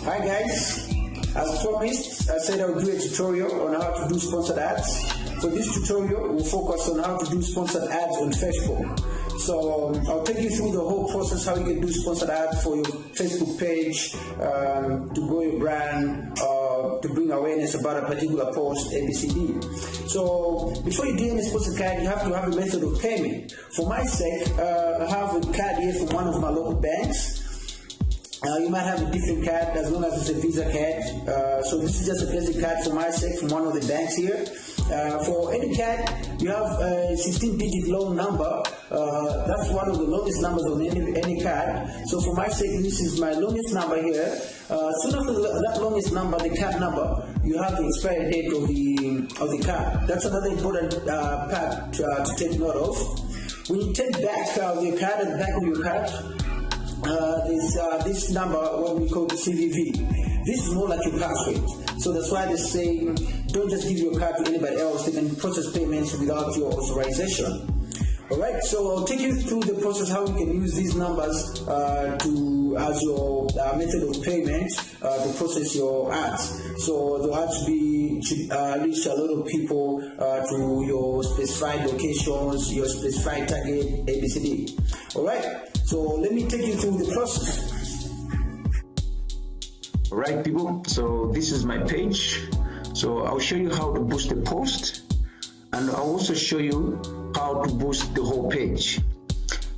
Hi guys, as promised, I said I would do a tutorial on how to do sponsored ads. For this tutorial, we'll focus on how to do sponsored ads on Facebook. So I'll take you through the whole process, how you can do sponsored ads for your Facebook page, to grow your brand, to bring awareness about a particular post, ABCD. So before you do any sponsored card, you have to have a method of payment. For my sake, I have a card here from one of my local banks. You might have a different card as long as it's a Visa card. So this is just a basic card for my sake from one of the banks here. For any card, you have a 16-digit long number. That's one of the longest numbers on any card. So for my sake, this is my longest number here. Soon after that longest number, the card number, you have the expiry date of the card. That's another important part to take note of. When you take back your card at the back of your card, this number, what we call the CVV. This is more like a password. So that's why they say don't just give your card to anybody else. They can process payments without your authorization. Alright, so I'll take you through the process how you can use these numbers as your method of payment to process your ads. So the ads should reach a lot of people to your specified locations, your specified target, ABCD. Alright, so let me take you through the process. Alright people, so this is my page. So I'll show you how to boost the post, and I'll also show you how to boost the whole page.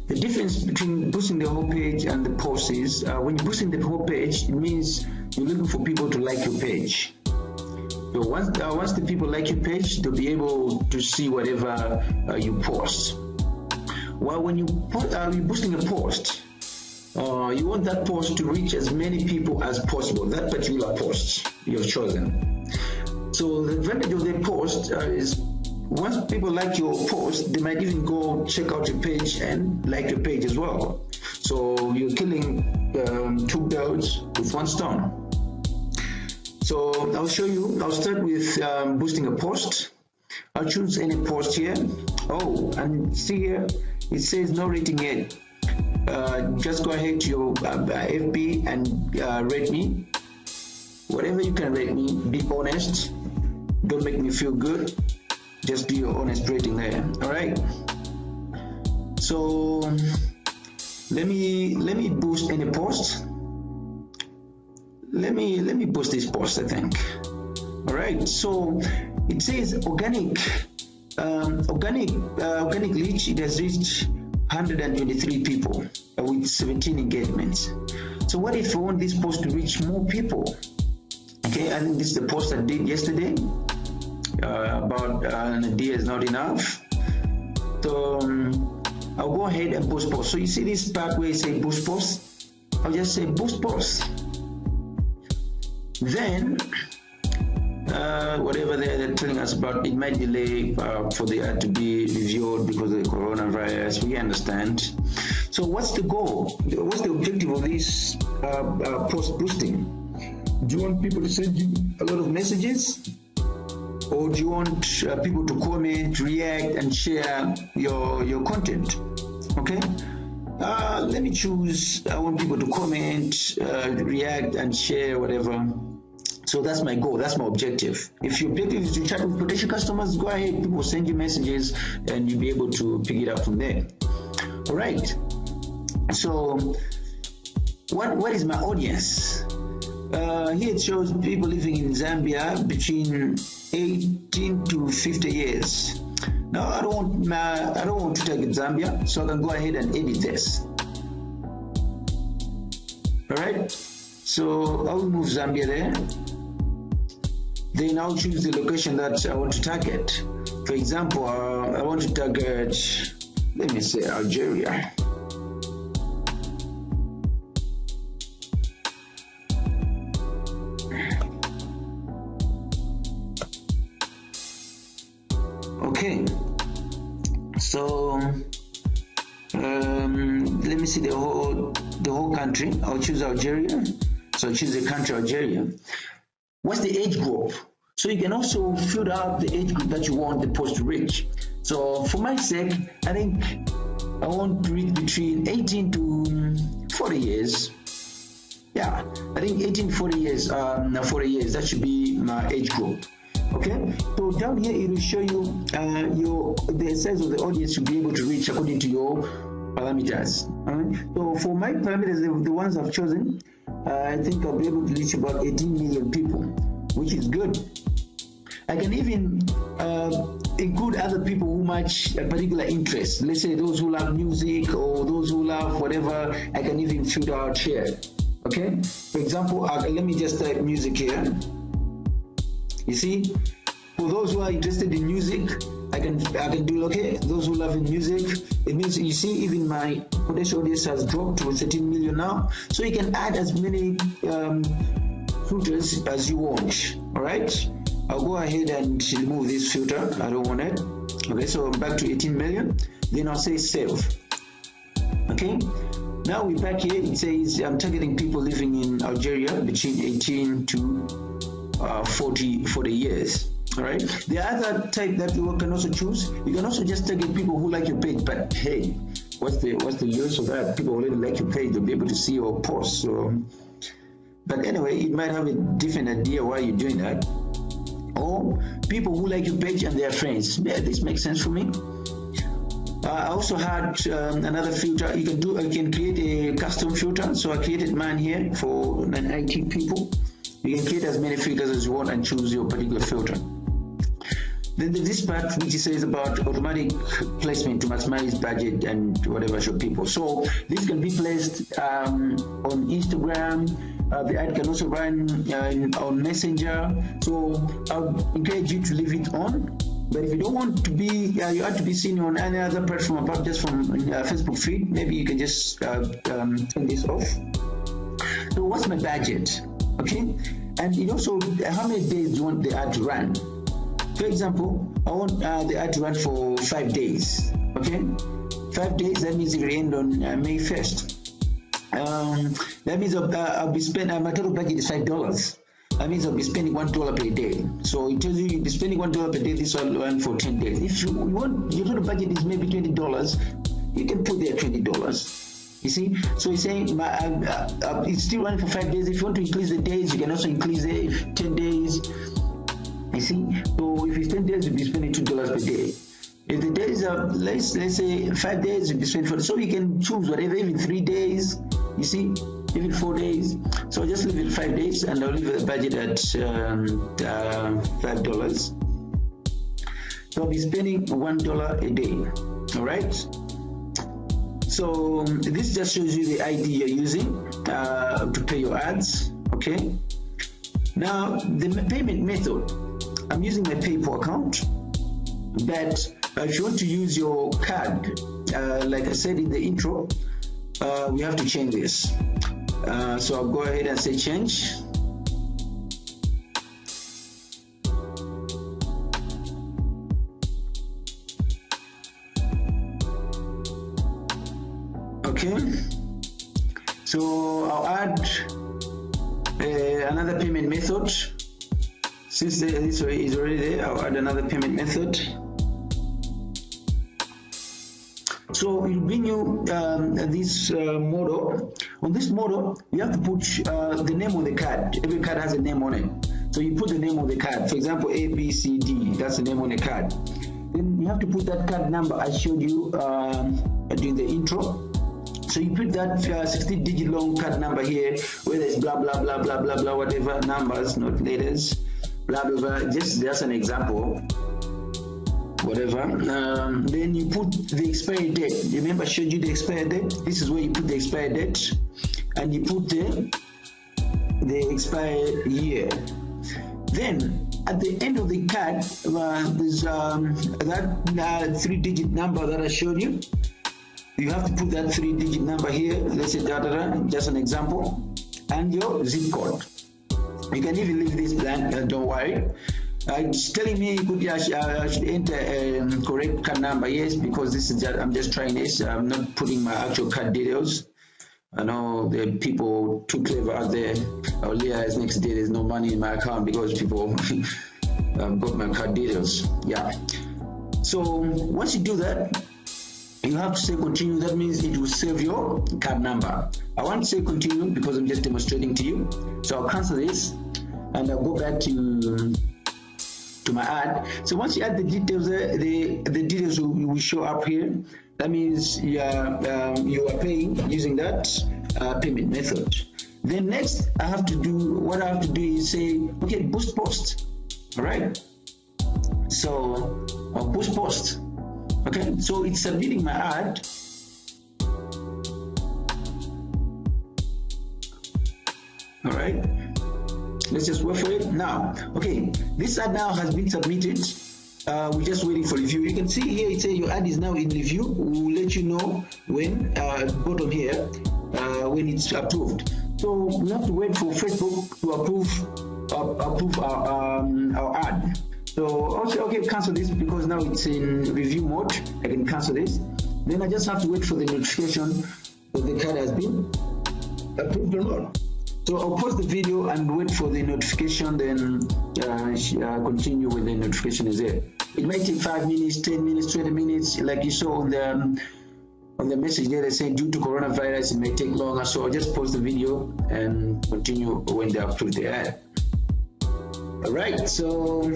The difference between boosting the whole page and the post is when you're boosting the whole page, it means you're looking for people to like your page. So once the people like your page, they'll be able to see whatever you post. Well, when you're boosting a post, you want that post to reach as many people as possible, that particular post you've chosen. So the advantage of the post is once people like your post, they might even go check out your page and like your page as well. So you're killing two birds with one stone. So I'll show you. I'll start with boosting a post. I'll choose any post here. Oh, and see here, it says no rating yet. Just go ahead to your FB and rate me. Whatever you can rate me, be honest. Don't make me feel good. Just do your honest rating there. All right. So let me boost any post. Let me boost this post, I think. All right. So it says organic reach. It has reached 123 people with 17 engagements. So what if I want this post to reach more people? Okay, I think this is the post I did yesterday about an idea is not enough. So I'll go ahead and boost post. So you see this part where you say boost post? I'll just say boost post. Then whatever they're telling us about, it might delay for the ad to be reviewed because of the coronavirus. We understand. So what's the goal? What's the objective of this post boosting? Do you want people to send you a lot of messages? Or do you want people to comment, react, and share your content? Okay? Let me choose, I want people to comment, react, and share whatever. So that's my goal, that's my objective. If your objective is to chat with potential customers, go ahead, people will send you messages and you'll be able to pick it up from there. All right. So what is my audience? Here it shows people living in Zambia between 18 to 50 years. Now I don't want to target Zambia, so I can go ahead and edit this. All right. So I will move Zambia there. Then I'll choose the location that I want to target. For example, I want to target, let me say, Algeria. Okay, so let me see the whole country. I'll choose Algeria. So choose the country Algeria. What's the age group? So you can also filter out the age group that you want the post to reach. So for my sake, I think I want to reach between 18 to 40 years. Yeah, I think 18 40 years, 40 years, that should be my age group. Okay, so down here it will show you the size of the audience you'll be able to reach according to your parameters. So for my parameters, the ones I've chosen, I think I'll be able to reach about 18 million people, which is good. I can even include other people who match a particular interest. Let's say those who love music or those who love whatever. I can even filter out here. Okay, for example, let me just type music here. You see, for those who are interested in music, I can do, okay, those who love music, it means, you see, even my potential audience has dropped to 13 million now. So you can add as many filters as you want. All right, I'll go ahead and remove this filter. I don't want it. Okay, so I'm back to 18 million. Then I'll say save. Okay, now we're back here. It says I'm targeting people living in Algeria between 18 to 40 years. All right, the other type that you can also choose, you can also just target people who like your page. But hey, what's the use of that? People already like your page, they'll be able to see your posts. So, but anyway, you might have a different idea why you're doing that. Or people who like your page and their friends. Yeah, this makes sense for me. I also had another filter. You can create a custom filter. So I created mine here for non-IT people. You can create as many filters as you want and choose your particular filter. Then there's this part which says about automatic placement to maximize budget and whatever show people. So this can be placed on Instagram. The ad can also run on Messenger. So I'll encourage you to leave it on. But if you don't want to be, you have to be seen on any other platform apart just from Facebook feed, maybe you can just turn this off. So what's my budget? Okay, and it also, how many days do you want the ad to run? For example, I want the ad to run for 5 days. Okay, 5 days, that means it will end on May 1st. That means I'll be spending, my total budget is $5. That means I'll be spending $1 per day. So it tells you you'll be spending $1 per day. This will run for 10 days. If you want, your total budget is maybe $20, you can put there $20. You see, so he's saying it's still running for 5 days. If you want to increase the days, you can also increase it 10 days. You see, so if it's 10 days, you'll be spending $2 per day. If the days are, let's say 5 days, you'll be spending $4. So you can choose whatever, even 3 days. You see, even 4 days. So just leave it 5 days, and I'll leave the budget at $5. So I'll be spending $1 a day. All right. So this just shows you the ID you're using to pay your ads. Okay. Now the payment method, I'm using my PayPal account, but if you want to use your card, like I said in the intro, we have to change this. So I'll go ahead and say change. Okay, so I'll add another payment method. Since this is already there, I'll add another payment method. So it will bring you this model. On this model, you have to put the name of the card. Every card has a name on it. So you put the name of the card. For example, A, B, C, D. That's the name on the card. Then you have to put that card number I showed you during the intro. So you put that 16-digit long card number here, where there's blah blah blah blah blah blah, whatever numbers, not letters, blah blah blah. Just an example, whatever. Then you put the expiry date. Remember, I showed you the expiry date. This is where you put the expiry date, and you put the expired year. Then at the end of the card, there's that 3-digit number that I showed you. You have to put that 3-digit number here. Let's say just an example, and your zip code. You can even leave this blank. Don't worry. It's telling me I should enter correct card number. Yes, because this is I'm just trying this. I'm not putting my actual card details. I know there are people too clever out there. I'll realize next day there's no money in my account because people got my card details. Yeah. So once you do that, you have to say continue. That means it will save your card number. I want to say continue because I'm just demonstrating to you. So I'll cancel this and I'll go back to my ad. So once you add the details, the details will show up here. That means you are paying using that payment method. Then next, what I have to do is say, okay, boost post. All right. So I'll boost post. Okay. So it's submitting my ad. All right. Let's just wait for it now. Okay, this ad now has been submitted. We're just waiting for review. You can see here it says your ad is now in review. We will let you know when bottom here when it's approved. So we have to wait for Facebook to approve our ad. So also, okay, cancel this because now it's in review mode. I can cancel this. Then I just have to wait for the notification that the card has been approved or not. So I'll pause the video and wait for the notification, then continue when the notification is there. It might take 5 minutes, 10 minutes, 20 minutes, like you saw on the message there. They say due to coronavirus, it may take longer. So I'll just pause the video and continue when they approve the ad. All right, so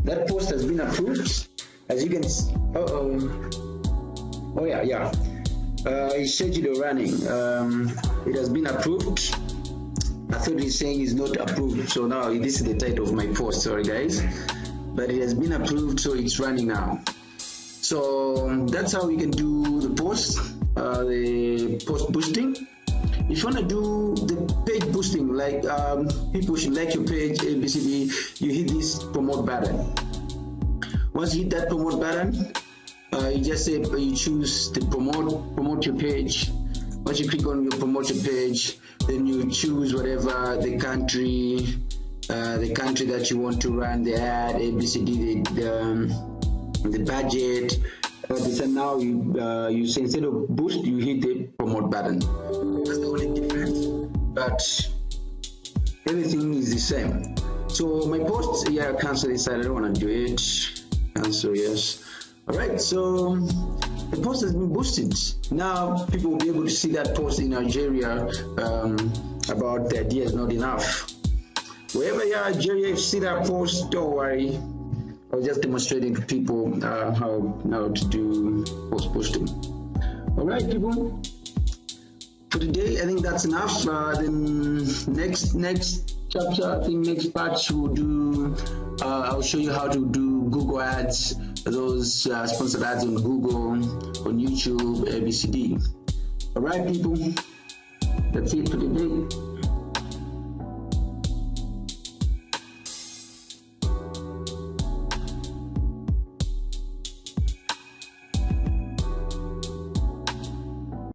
that post has been approved. As you can see, oh yeah. It's scheduled running. It has been approved. I thought he's saying it's not approved, so now this is the title of my post, sorry guys, but it has been approved, so it's running now. So that's how we can do the post boosting. If you want to do the page boosting, like people should like your page, ABCD, you hit this promote button. Once you hit that promote button, you just say you choose the promote your page. Once you click on your promote your page, then you choose whatever the country that you want to run the ad, ABCD, the budget. So now you say instead of boost, you hit the promote button. That's the only difference, but everything is the same. So my post, yeah, cancel this. I don't want to do it. Cancel, yes. All right, so the post has been boosted. Now people will be able to see that post in Nigeria about the idea is not enough. Wherever you are in Nigeria, if you see that post, don't worry. I was just demonstrating to people how now to do post boosting. All right, people. For today, I think that's enough. Then next chapter, I think next part we'll do. I'll show you how to do Google ads, those sponsored ads on Google, on YouTube, ABCD. All right, people. That's it for today.